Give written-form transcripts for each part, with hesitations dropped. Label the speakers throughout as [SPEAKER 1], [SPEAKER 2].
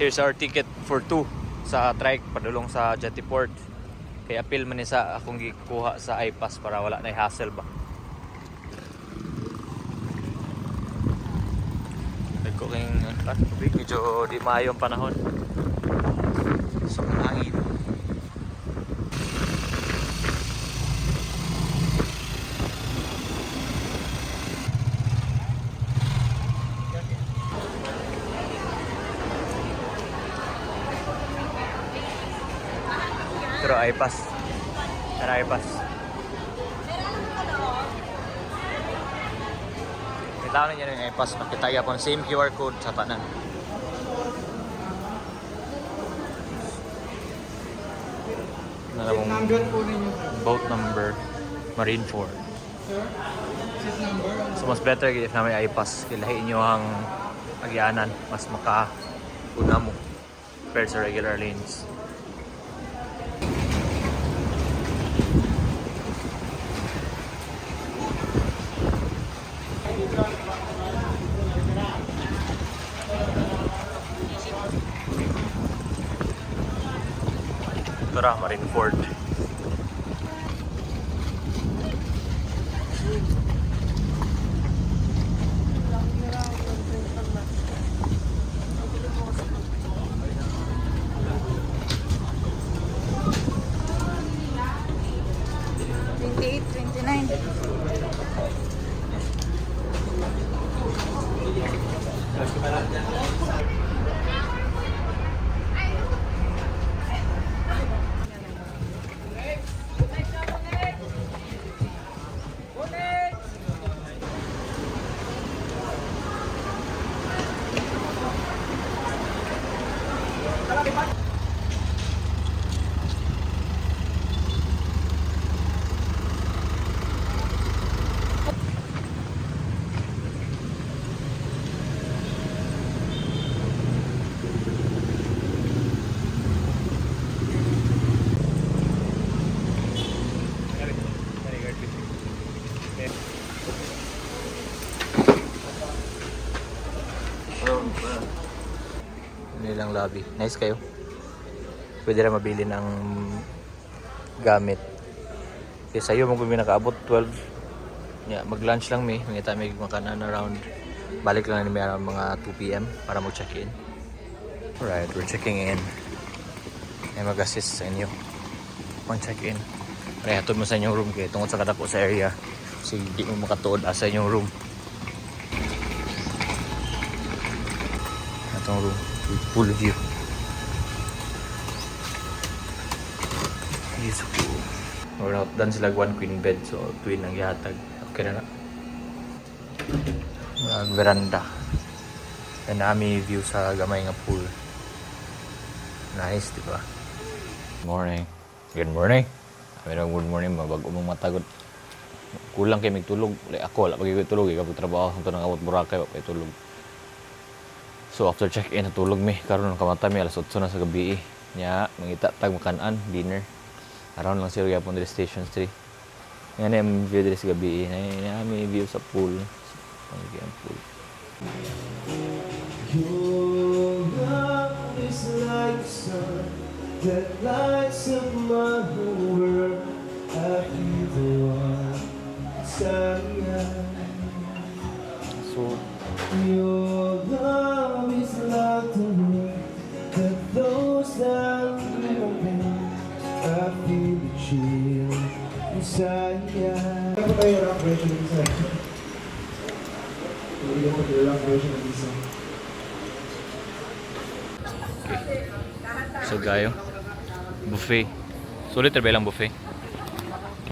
[SPEAKER 1] here's our ticket for 2 sa trike padulong sa Jettyport. Kaya appeal man ni sa akong gikuha sa iPass para wala na hassle ba. Medyo di maayo ang panahon. So, hangin. Pero iPass. Pero iPass. Kita na niya yung iPass. Makita niya po same QR code sa tanan.
[SPEAKER 2] Number po ninyo.
[SPEAKER 1] Boat number Marine 4.
[SPEAKER 2] Sir? Seat number?
[SPEAKER 1] So mas better if na may iPass. Kilahin nyo ang agyanan. Mas makauna mo compared sa regular lanes. Ito Marineford. Nilang lobby. Nice kayo. Pwede rin mabili ng gamit. Kasi sa'yo mo kung nakaabot 12. Yeah, mag-lunch lang may. Mga tayo may makanan around. Balik lang namin around mga 2 PM para mag-check-in. Alright, we're checking in. May mag-assist sa inyo. Mag-check-in. Kaya hatod mo sa inyong room kayo tungkol sa kadako sa area. Kasi hindi mo makatuod sa inyong room. Itong room. Full view. Yes, cool. We're not done sila 1 queen bed, so twin ang ihatag. Okay na na. Veranda. And nami view sa gamay nga pool. Nice, di ba? Morning. Good morning. Good morning, mabago mong matagot. Kulang kayo magtulog. Ako, wala pag tulog. Ikaw trabaho. Ito nang awat Boracay, wala tulog. So after check-in, natulog mi. Karon kamata mi alas 8 na sa gabi. Nya, mangita tag makanan, dinner. Around lang siya gyapon diri Station 3. Yan ang view diri sa gabi. Na may view sa pool. Ang pool.
[SPEAKER 3] Your love is like the sun that lights up my whole world. I feel the one inside.
[SPEAKER 1] So
[SPEAKER 3] Your love is like the wind that blows down my back. I feel the chill inside. Ano ba yung rock version ng isa? Hindi ko yung rock version ng isa.
[SPEAKER 1] So gayo. Buffet. Sulit rin lang buffet.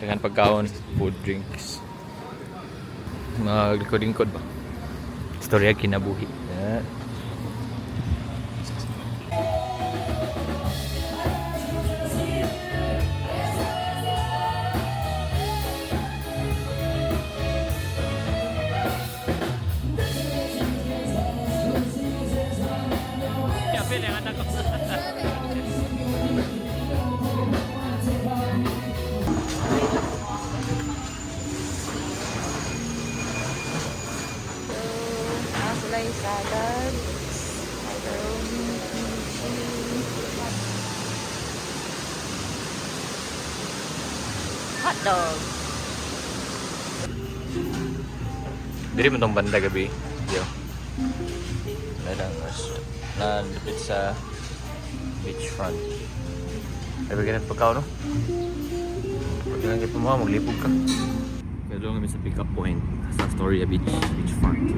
[SPEAKER 1] Dengan pagkaon, food, drinks. Maglikod-lingkod ba? Istorya kinabuhi. Yeah.
[SPEAKER 4] Salad, macaroni, hotdog.
[SPEAKER 1] Diri mo tong banda gabi. Yo. Nalapit sa beachfront. Ay, bigyan ng pagkaw, no? Pag nangit mo mga, maglipog ka. Kaya doon kami sa pick-up point sa Astoria Beach, beachfront.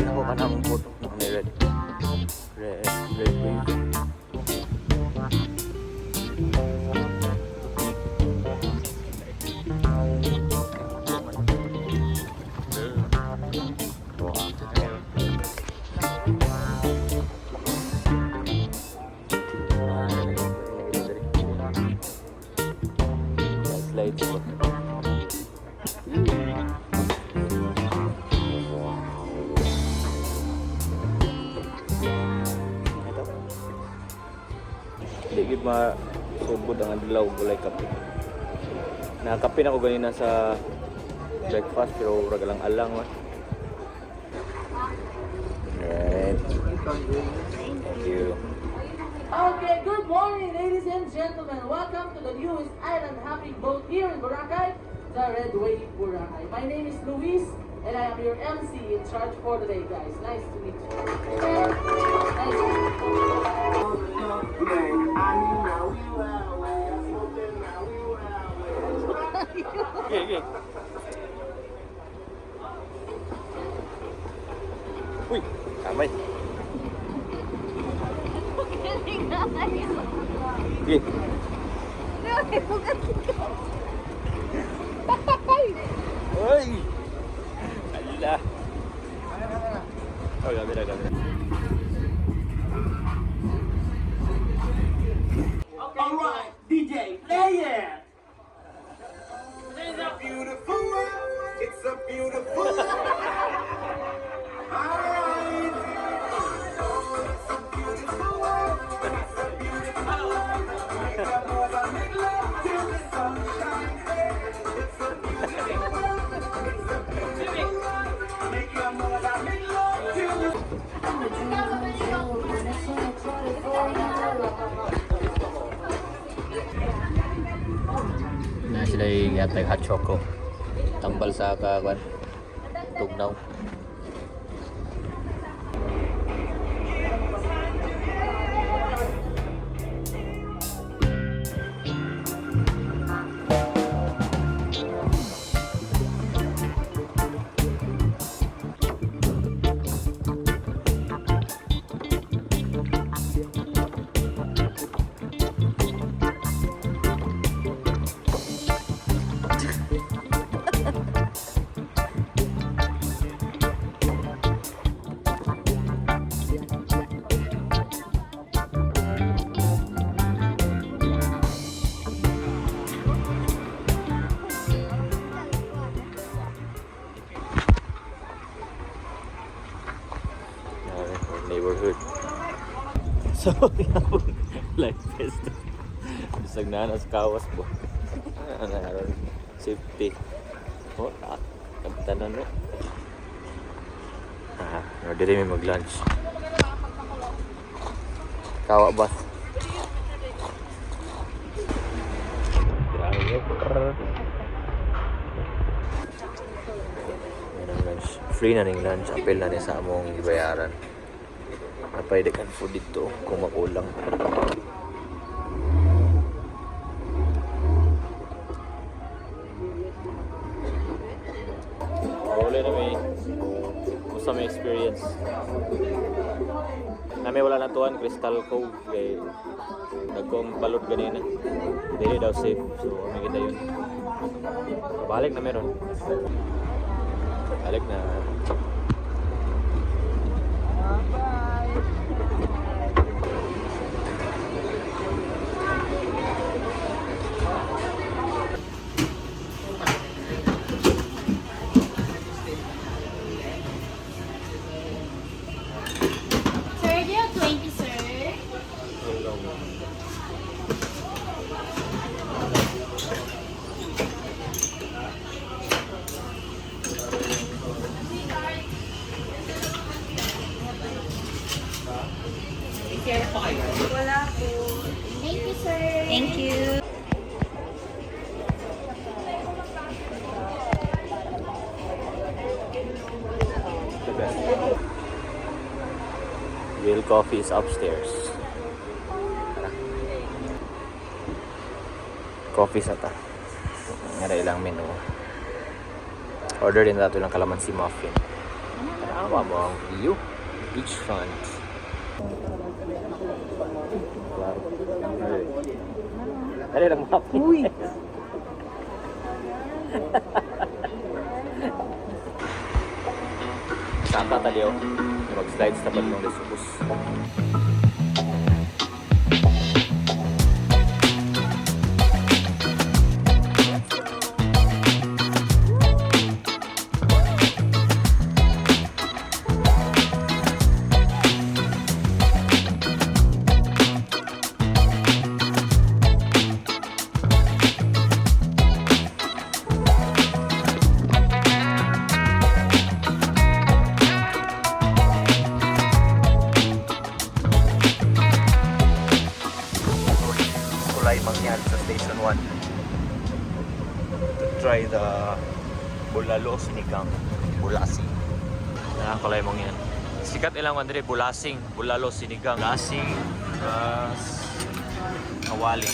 [SPEAKER 1] Ako ka na mong photo na red. Red wave. Slide po. Hindi masubod ang adlaw gulay kape. Nakakape na ako ganina sa breakfast pero ragalang alang man. Alright. Thank you.
[SPEAKER 5] Okay, good morning, ladies and gentlemen. Welcome to the newest island hopping boat here in Boracay, the Red Wave Boracay. My name is Luis, and I am your MC in charge for today, guys. Nice to meet you. Nice to meet you.
[SPEAKER 1] Okay, okay. Uy, kamay. Okay. Uy! Ala! Oh, gamit na.
[SPEAKER 5] Alright, DJ, play it!
[SPEAKER 3] It's a beautiful world. It's a beautiful world. Alright. It's a beautiful world. It's a beautiful world. Make a move and make love till the sun shines. It's a beautiful world. It's a beautiful world. Make a move and make love till the
[SPEAKER 1] Na sila yung yatag hot choco. Tambal sa kawan. Tugnaw. Neighborhood. So, life fest. Bisag na sa kawas po. Ano, safety. Oh, kapitanan no. Dili may mag-lunch. Kawa bus. Lunch. Free na ning lunch. Apel na ni sa among bayaran. Napay kan food dito kung makulang. Wala na may gusto may experience. Nami wala na tuwan Crystal Cove kay nagkong balot ganina. Dili daw safe so may kita yun. Balik na meron. Balik na.
[SPEAKER 4] Wala po. Thank you, sir. Thank you.
[SPEAKER 1] The best. Real coffee is upstairs. Tara. Coffee sa ta. Ngara ilang menu. Order din nato ng calamansi muffin. Tama mo ang view. Beachfront. Dali lang muffin. Uy! Santa taliw. Mag-slides na balong lesubos. Kulay mangyari sa Station 1 to try the bulalo sinigang bulasi. Kulay mangyari. Sikat ilang Andre bulasing, bulalo sinigang, bulasing, kawali.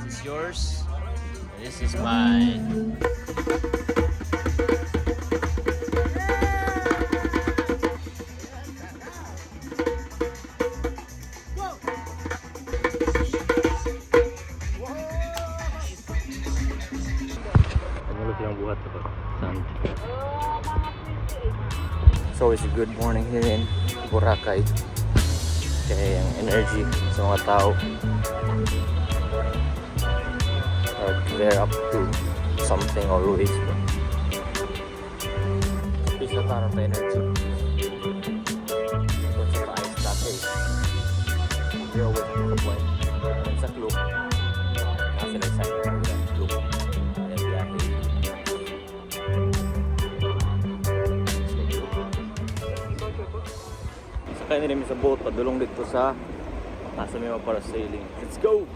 [SPEAKER 1] This is yours. This is mine. Silang buhat ito. So it's a good morning here in Boracay. Kaya yung energy sa mga tao they're up to something always. Peace na tayo sa energy. Ito sa ice latte. You're always on the point. Sa club. Kasi nag-sign ng club. Sakay na rin sa boat, padulong dito sa nasa may para sailing. Let's go!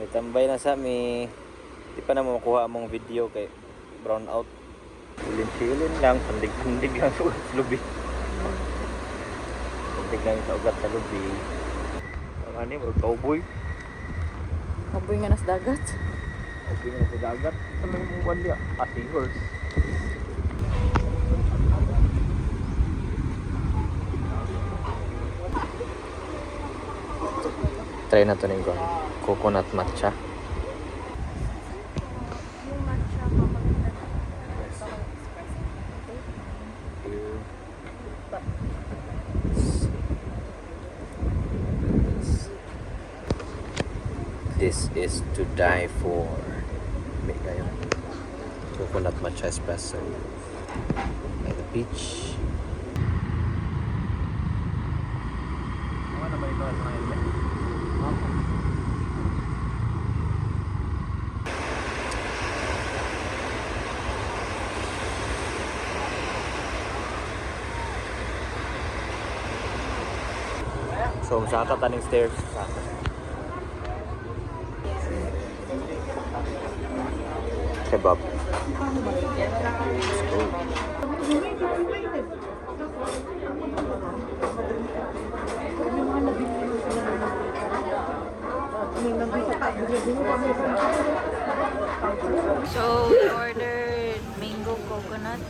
[SPEAKER 1] Tambay na sa mi. Di pa na mo makuha among video kay brown out. Chilin lang, pandig lang sa ugat sa lubi. Pandig lang sa ugat sa lubi. Ang ano yung cowboy.
[SPEAKER 6] Kaboy nga nas dagat.
[SPEAKER 1] Okay na sa dagat. Ano yung buwan niya? Seahorse. Try na to ng coconut matcha. This is to die for. May kayo. Coconut matcha espresso. By the beach. Ano ba ito? So, masaka taning stairs. Kebab. Let's go.
[SPEAKER 6] So, we ordered mango coconut.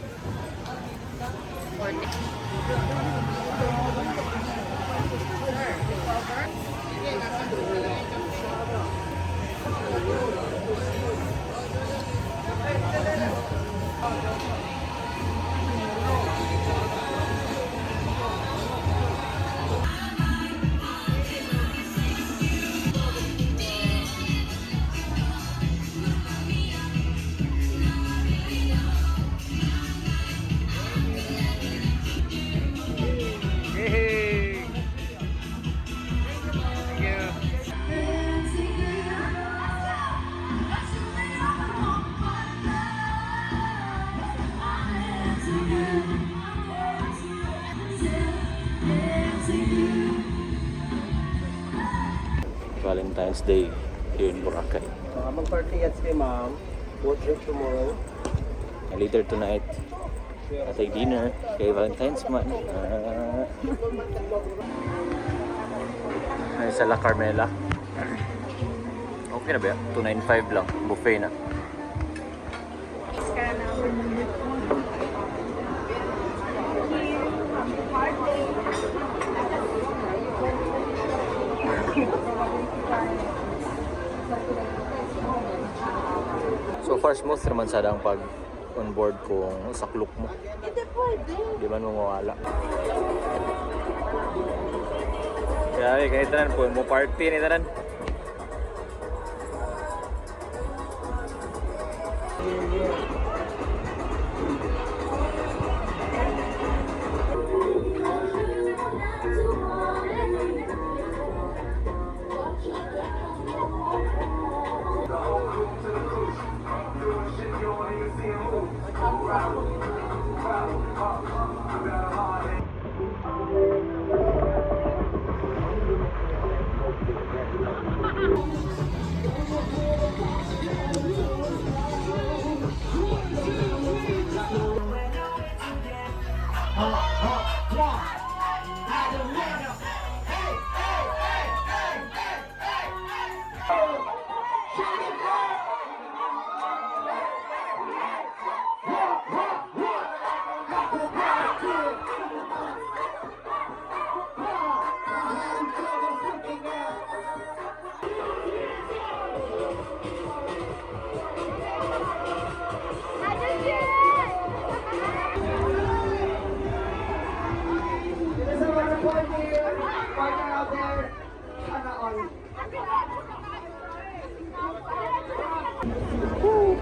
[SPEAKER 1] Valentine's Day here in Boracay.
[SPEAKER 3] Mag-party at kay ma'am. Boat trip tomorrow.
[SPEAKER 1] And later tonight, atay dinner kay Valentine's man. Ay, sa La Carmela. Okay na ba yan? 295 lang. Buffet na. So far smooth naman sana ang pag on board kung saklok mo.
[SPEAKER 6] Hindi pwede.
[SPEAKER 1] Di man mo mawala. Kaya kahit tanan po, mo party ni tanan.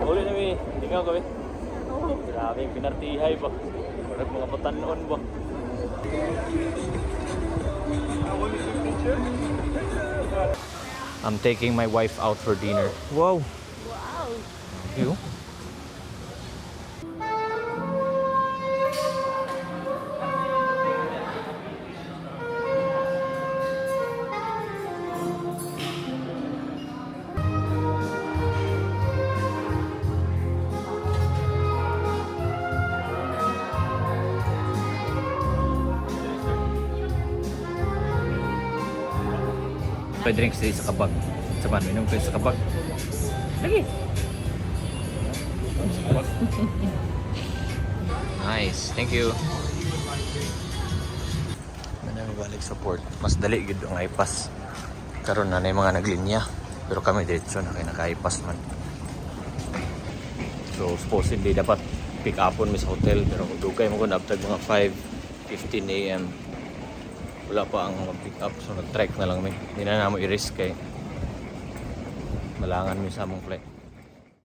[SPEAKER 1] Uli na mi, hindi nga kami. Grabe yung pinartihay ba? Parang mga patanon ba? I'm taking my wife out for dinner. Wow!
[SPEAKER 6] Wow.
[SPEAKER 1] You? pa drinks dito sa kabag. Sa man, minum kayo sa kabag. Lagi. Nice, thank you. Manami balik sa port. Mas dali gid ang iPass. Karon na yung mga naglinya. Pero kami diretso na kay naka-iPass man. So supposedly dapat pick upon mi sa hotel pero dugay mo ko na after mga 5:15 AM. Wala pa ang pick up so nag-trek na lang mi. Hindi na namo i-risk kay malangan mi sa among flight.